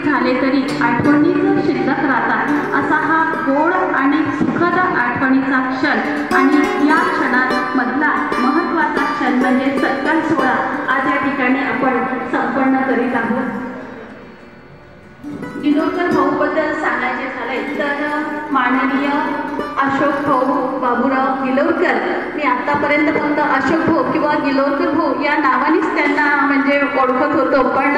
झाले तरी आठवणीच शिल्लक राहतात असा हा गोड आणि सुखद आठवणीचा क्षण आणि या क्षणात मधला महत्त्वाचा क्षण म्हणजे सत्कार सोहळा आज या ठिकाणी आपण संपन्न करीत आहोत। गिलोरकर भाऊबद्दल सांगायचे झाले तर माननीय अशोक भाऊ बाबूराव गिलोरकर, मी आतापर्यंत फक्त अशोक भाऊ किंवा गिलोरकर भाऊ या नावानेच त्यांना म्हणजे ओळखत होतो, पण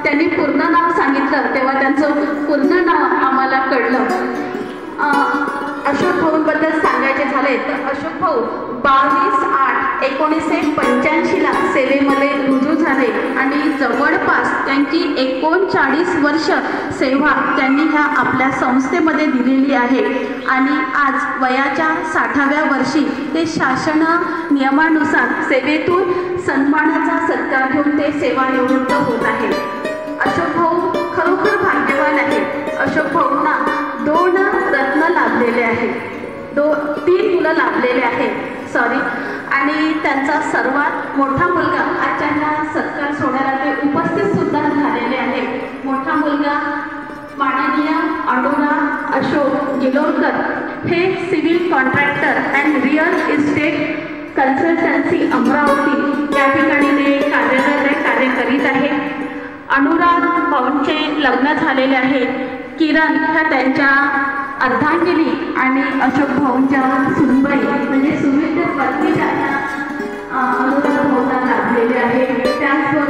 त्यांनी पूर्ण नाव सांगितलं तेव्हा त्यांचं पूर्ण नाव आम्हाला कळलं। अशोक भाऊंबद्दल सांगायचे झाले तर अशोक भाऊ 22/8/1985ला सेवेमध्ये रुजू झाले आणि जवळपास त्यांची 39 वर्ष सेवा त्यांनी ह्या आपल्या संस्थेमध्ये दिलेली आहे आणि आज वयाच्या 60व्या वर्षी ते शासन नियमानुसार सेवेतून सन्मानाचा सत्कार घेऊन ते सेवानिवृत्त होत आहे। अशोक भाऊ खरोखर भाग्यवान आहे। अशोक भाऊंना 2 रत्न लाभलेले आहेत, 3 मुलं लाभलेले आहेत आणि त्यांचा सर्वात मोठा मुलगा आजच्या सत्कार सोहळ्याला ते उपस्थित सुद्धा झालेले आहे। मोठा मुलगा माननीय अनुरा अशोक गिलोरकर हे civil contractor and real estate consultancy Amravati या ठिकाणी ते कार्य करीत आहे। अनुराग भाऊंचे लग्न झालेले आहे। किरण ह्या त्यांच्या अर्धांगिनी आणि अशोक भाऊंच्या सुनबाई म्हणजे सुमित्र पत्नी अनुराग भाऊंना लाभलेले आहे। त्याचबरोबर